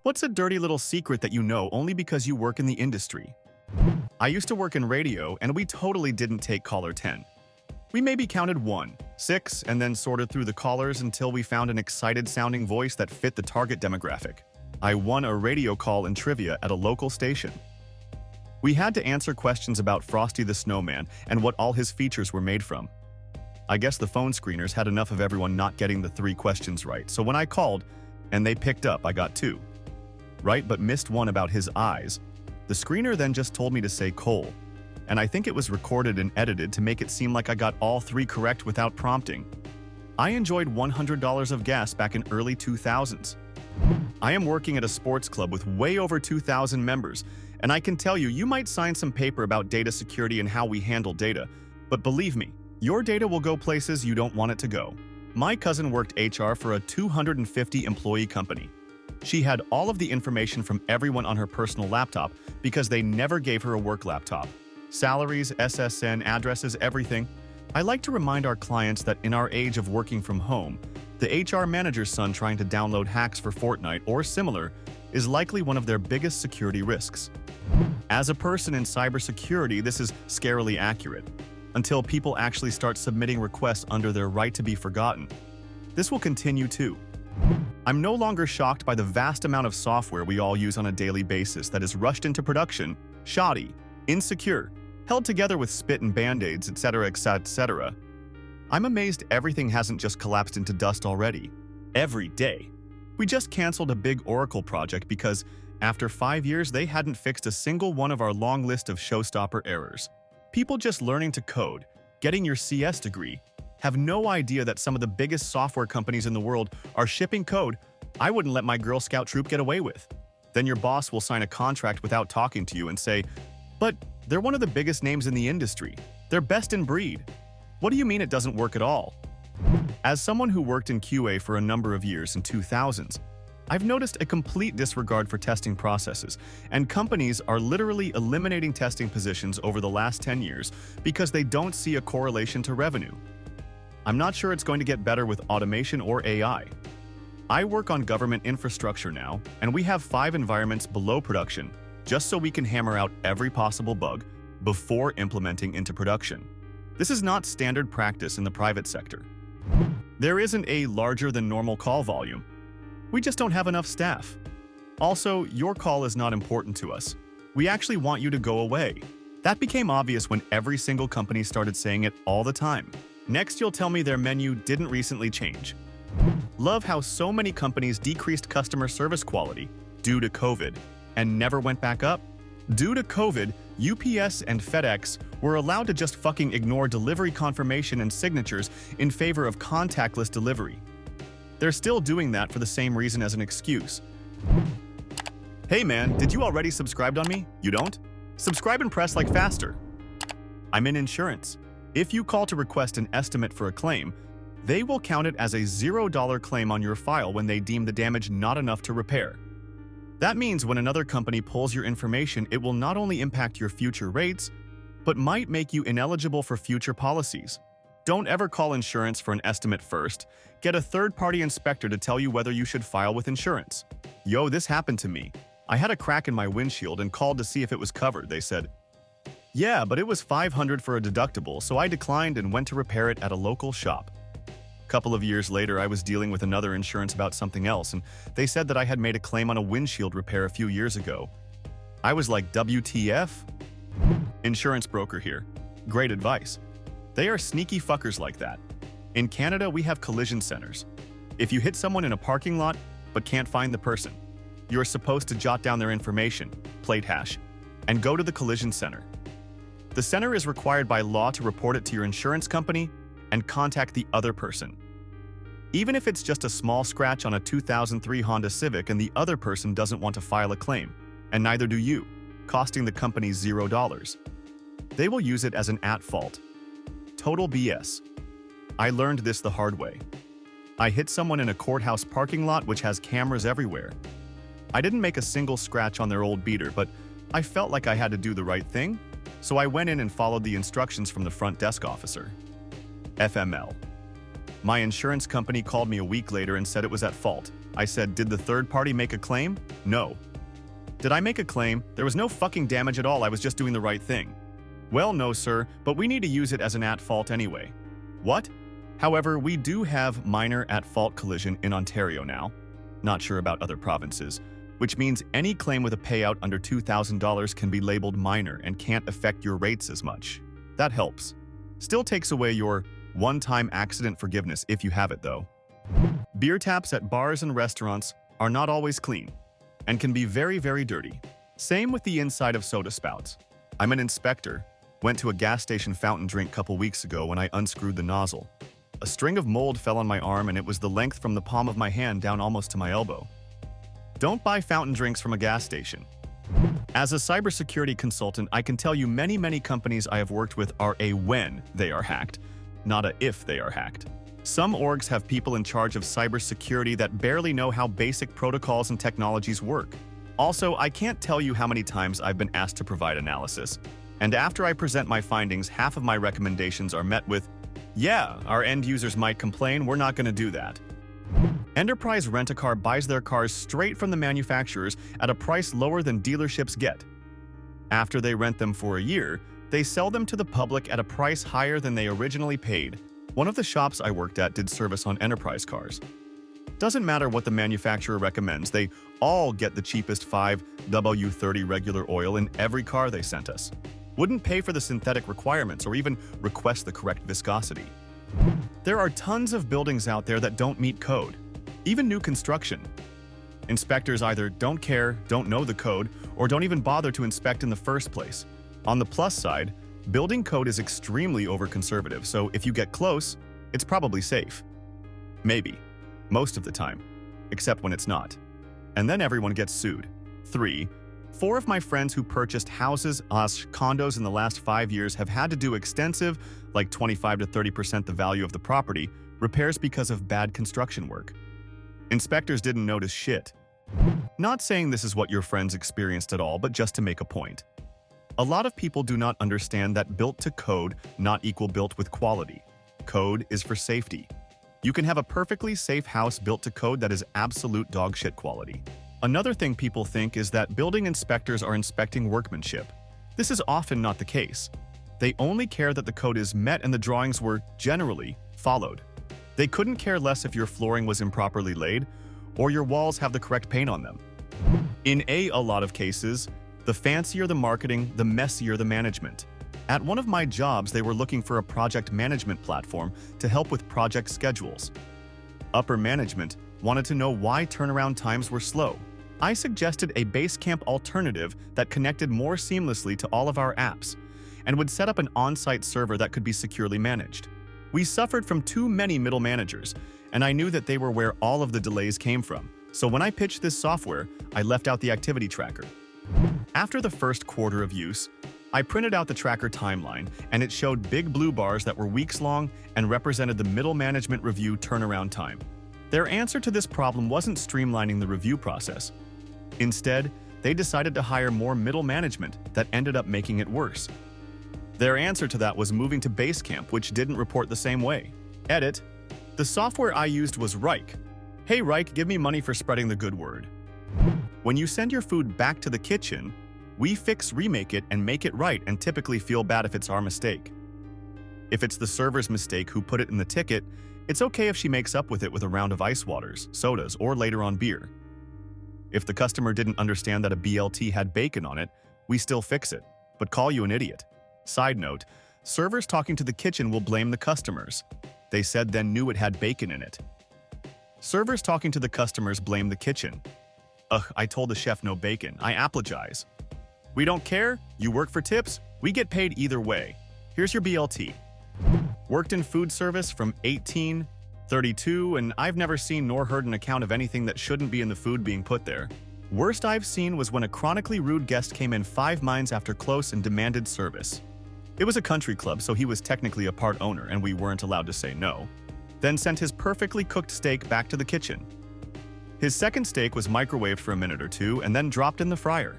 What's a dirty little secret that you know only because you work in the industry? I used to work in radio, and we totally didn't take caller 10. We maybe counted 1, 6, and then sorted through the callers until we found an excited-sounding voice that fit the target demographic. I won a radio call in trivia at a local station. We had to answer questions about Frosty the Snowman and what all his features were made from. I guess the phone screeners had enough of everyone not getting the 3 questions right, so when I called and they picked up, I got 2. Right, but missed one about his eyes. The screener then just told me to say Cole, and I think it was recorded and edited to make it seem like I got all 3 correct without prompting. I enjoyed $100 of gas back in early 2000s. I am working at a sports club with way over 2,000 members, and I can tell you, you might sign some paper about data security and how we handle data, but believe me, your data will go places you don't want it to go. My cousin worked HR for a 250-employee company. She had all of the information from everyone on her personal laptop because they never gave her a work laptop. Salaries, SSN, addresses, everything. I like to remind our clients that in our age of working from home, the HR manager's son trying to download hacks for Fortnite or similar is likely one of their biggest security risks. As a person in cybersecurity, this is scarily accurate, until people actually start submitting requests under their right to be forgotten. This will continue too. I'm no longer shocked by the vast amount of software we all use on a daily basis that is rushed into production, shoddy, insecure, held together with spit and band-aids, etc., etc. I'm amazed everything hasn't just collapsed into dust already. Every day. We just canceled a big Oracle project because, after 5 years, they hadn't fixed a single one of our long list of showstopper errors. People just learning to code, getting your CS degree, have no idea that some of the biggest software companies in the world are shipping code I wouldn't let my Girl Scout troop get away with. Then your boss will sign a contract without talking to you and say, "But they're one of the biggest names in the industry. They're best in breed. What do you mean it doesn't work at all?" As someone who worked in QA for a number of years in 2000s, I've noticed a complete disregard for testing processes, and companies are literally eliminating testing positions over the last 10 years because they don't see a correlation to revenue. I'm not sure it's going to get better with automation or AI. I work on government infrastructure now, and we have 5 environments below production, just so we can hammer out every possible bug before implementing into production. This is not standard practice in the private sector. There isn't a larger than normal call volume. We just don't have enough staff. Also, your call is not important to us. We actually want you to go away. That became obvious when every single company started saying it all the time. Next, you'll tell me their menu didn't recently change. Love how so many companies decreased customer service quality due to COVID and never went back up. Due to COVID, UPS and FedEx were allowed to just fucking ignore delivery confirmation and signatures in favor of contactless delivery. They're still doing that for the same reason as an excuse. Hey man, did you already subscribe on me? You don't? Subscribe and press like faster. I'm in insurance. If you call to request an estimate for a claim, they will count it as a $0 claim on your file when they deem the damage not enough to repair. That means when another company pulls your information, it will not only impact your future rates, but might make you ineligible for future policies. Don't ever call insurance for an estimate first. Get a third-party inspector to tell you whether you should file with insurance. Yo, this happened to me. I had a crack in my windshield and called to see if it was covered. They said, "Yeah, but it was $500 for a deductible, so I declined and went to repair it at a local shop." A couple of years later, I was dealing with another insurance about something else, and they said that I had made a claim on a windshield repair a few years ago. I was like, WTF? Insurance broker here. Great advice. They are sneaky fuckers like that. In Canada, we have collision centers. If you hit someone in a parking lot but can't find the person, you are supposed to jot down their information, plate hash, and go to the collision center. The center is required by law to report it to your insurance company and contact the other person. Even if it's just a small scratch on a 2003 Honda Civic and the other person doesn't want to file a claim, and neither do you, costing the company $0. They will use it as an at-fault. Total BS. I learned this the hard way. I hit someone in a courthouse parking lot which has cameras everywhere. I didn't make a single scratch on their old beater, but I felt like I had to do the right thing, so I went in and followed the instructions from the front desk officer. FML. My insurance company called me a week later and said it was at fault. I said, did the third party make a claim? No. Did I make a claim? There was no fucking damage at all, I was just doing the right thing. Well, no sir, but we need to use it as an at-fault anyway. What? However, we do have minor at-fault collision in Ontario now. Not sure about other provinces, which means any claim with a payout under $2,000 can be labeled minor and can't affect your rates as much. That helps. Still takes away your one-time accident forgiveness if you have it though. Beer taps at bars and restaurants are not always clean and can be very, very dirty. Same with the inside of soda spouts. I'm an inspector. Went to a gas station fountain drink couple weeks ago when I unscrewed the nozzle. A string of mold fell on my arm and it was the length from the palm of my hand down almost to my elbow. Don't buy fountain drinks from a gas station. As a cybersecurity consultant, I can tell you many companies I have worked with are a when they are hacked, not a if they are hacked. Some orgs have people in charge of cybersecurity that barely know how basic protocols and technologies work. Also, I can't tell you how many times I've been asked to provide analysis. And after I present my findings, half of my recommendations are met with, yeah, our end users might complain, we're not going to do that. Enterprise Rent-A-Car buys their cars straight from the manufacturers at a price lower than dealerships get. After they rent them for a year, they sell them to the public at a price higher than they originally paid. One of the shops I worked at did service on Enterprise cars. Doesn't matter what the manufacturer recommends, they all get the cheapest 5W30 regular oil in every car they sent us. Wouldn't pay for the synthetic requirements or even request the correct viscosity. There are tons of buildings out there that don't meet code, even new construction. Inspectors either don't care, don't know the code, or don't even bother to inspect in the first place. On the plus side, building code is extremely over-conservative, so if you get close, it's probably safe. Maybe. Most of the time. Except when it's not. And then everyone gets sued. 3. 4 of my friends who purchased houses, condos in the last 5 years have had to do extensive, like 25 to 30% the value of the property, repairs because of bad construction work. Inspectors didn't notice shit. Not saying this is what your friends experienced at all, but just to make a point. A lot of people do not understand that built to code not equal built with quality. Code is for safety. You can have a perfectly safe house built to code that is absolute dog shit quality. Another thing people think is that building inspectors are inspecting workmanship. This is often not the case. They only care that the code is met and the drawings were, generally, followed. They couldn't care less if your flooring was improperly laid or your walls have the correct paint on them. In a lot of cases, the fancier the marketing, the messier the management. At one of my jobs, they were looking for a project management platform to help with project schedules. Upper management wanted to know why turnaround times were slow. I suggested a Basecamp alternative that connected more seamlessly to all of our apps and would set up an on-site server that could be securely managed. We suffered from too many middle managers, and I knew that they were where all of the delays came from. So when I pitched this software, I left out the activity tracker. After the first quarter of use, I printed out the tracker timeline, and it showed big blue bars that were weeks long and represented the middle management review turnaround time. Their answer to this problem wasn't streamlining the review process. Instead, they decided to hire more middle management that ended up making it worse. Their answer to that was moving to Basecamp, which didn't report the same way. Edit. The software I used was Reich. Hey Reich, give me money for spreading the good word. When you send your food back to the kitchen, we fix, remake it, and make it right and typically feel bad if it's our mistake. If it's the server's mistake who put it in the ticket, it's okay if she makes up with it with a round of ice waters, sodas, or later on beer. If the customer didn't understand that a BLT had bacon on it, we still fix it, but call you an idiot. Side note, servers talking to the kitchen will blame the customers. They said then knew it had bacon in it. Servers talking to the customers blame the kitchen. Ugh, I told the chef no bacon, I apologize. We don't care, you work for tips, we get paid either way. Here's your BLT. Worked in food service from 1832, and I've never seen nor heard an account of anything that shouldn't be in the food being put there. Worst I've seen was when a chronically rude guest came in 5 minutes after close and demanded service. It was a country club, so he was technically a part owner and we weren't allowed to say no. Then sent his perfectly cooked steak back to the kitchen. His second steak was microwaved for a minute or two and then dropped in the fryer.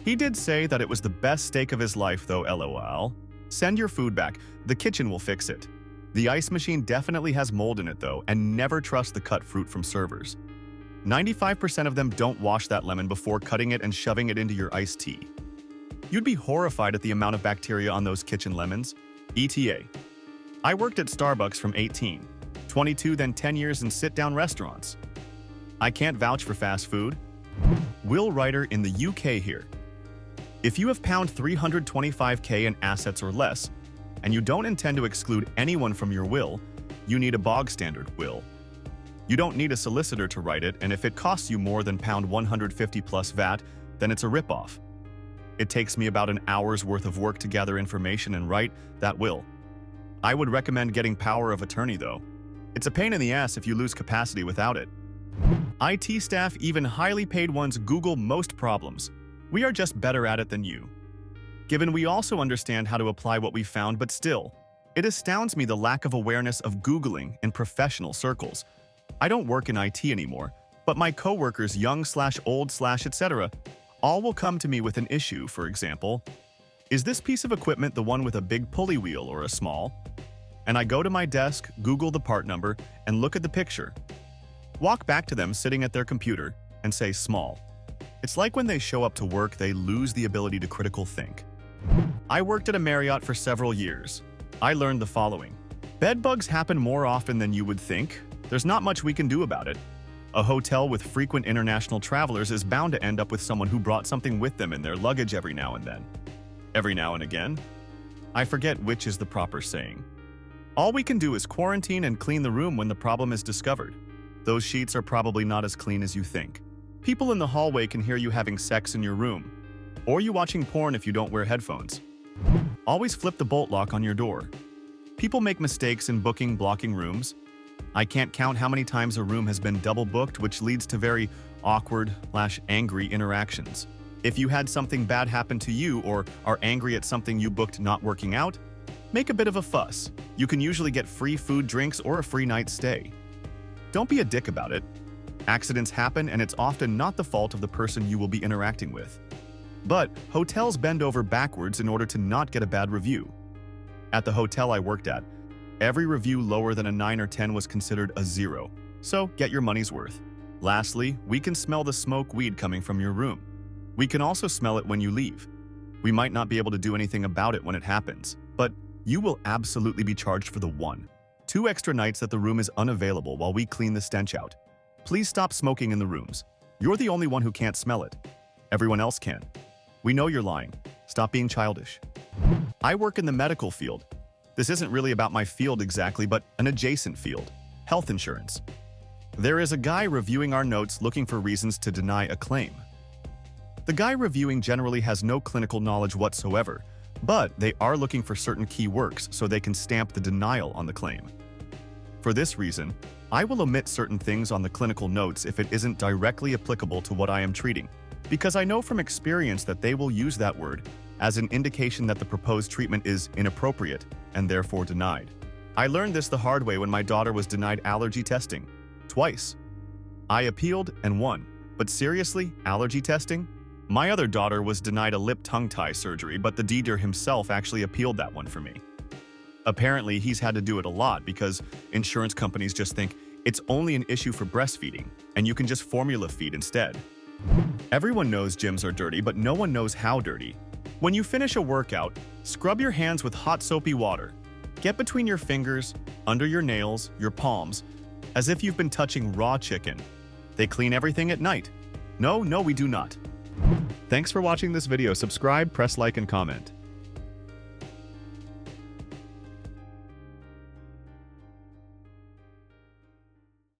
He did say that it was the best steak of his life though, lol. Send your food back, the kitchen will fix it. The ice machine definitely has mold in it though, and never trust the cut fruit from servers. 95% of them don't wash that lemon before cutting it and shoving it into your iced tea. You'd be horrified at the amount of bacteria on those kitchen lemons. ETA. I worked at Starbucks from 18, 22, then 10 years in sit-down restaurants. I can't vouch for fast food. Will Writer in the UK here. If you have pound 325k in assets or less, and you don't intend to exclude anyone from your will, you need a bog-standard will. You don't need a solicitor to write it, and if it costs you more than pound 150 plus VAT, then it's a ripoff. It takes me about an hour's worth of work to gather information and write that will. I would recommend getting power of attorney though. It's a pain in the ass if you lose capacity without it. IT staff, even highly paid ones, Google most problems. We are just better at it than you. Given we also understand how to apply what we found, but still, it astounds me the lack of awareness of Googling in professional circles. I don't work in IT anymore, but my coworkers, young/old/ etc., all will come to me with an issue. For example, is this piece of equipment the one with a big pulley wheel or a small? And I go to my desk, Google the part number, and look at the picture. Walk back to them sitting at their computer and say small. It's like when they show up to work, they lose the ability to critical think. I worked at a Marriott for several years. I learned the following. Bed bugs happen more often than you would think. There's not much we can do about it. A hotel with frequent international travelers is bound to end up with someone who brought something with them in their luggage every now and then. Every now and again? I forget which is the proper saying. All we can do is quarantine and clean the room when the problem is discovered. Those sheets are probably not as clean as you think. People in the hallway can hear you having sex in your room, or you watching porn if you don't wear headphones. Always flip the bolt lock on your door. People make mistakes in blocking rooms. I can't count how many times a room has been double booked, which leads to very awkward/angry interactions. If you had something bad happen to you or are angry at something you booked not working out, make a bit of a fuss. You can usually get free food, drinks, or a free night stay. Don't be a dick about it. Accidents happen, and it's often not the fault of the person you will be interacting with. But hotels bend over backwards in order to not get a bad review. At the hotel I worked at, every review lower than a 9 or 10 was considered a 0. So get your money's worth. Lastly, we can smell the smoke weed coming from your room. We can also smell it when you leave. We might not be able to do anything about it when it happens, but you will absolutely be charged for the 1-2 extra nights that the room is unavailable while we clean the stench out. Please stop smoking in the rooms. You're the only one who can't smell it. Everyone else can. We know you're lying. Stop being childish. I work in the medical field. This isn't really about my field exactly, but an adjacent field, health insurance. There is a guy reviewing our notes looking for reasons to deny a claim. The guy reviewing generally has no clinical knowledge whatsoever, but they are looking for certain key works so they can stamp the denial on the claim. For this reason, I will omit certain things on the clinical notes if it isn't directly applicable to what I am treating, because I know from experience that they will use that word as an indication that the proposed treatment is inappropriate and therefore denied. I learned this the hard way when my daughter was denied allergy testing. Twice. I appealed and won. But seriously, allergy testing? My other daughter was denied a lip tongue tie surgery, but the dealer himself actually appealed that one for me. Apparently, he's had to do it a lot because insurance companies just think it's only an issue for breastfeeding, and you can just formula feed instead. Everyone knows gyms are dirty, but no one knows how dirty. When you finish a workout, scrub your hands with hot soapy water. Get between your fingers, under your nails, your palms, as if you've been touching raw chicken. They clean everything at night. No, we do not. Thanks for watching this video. Subscribe, press like, and comment.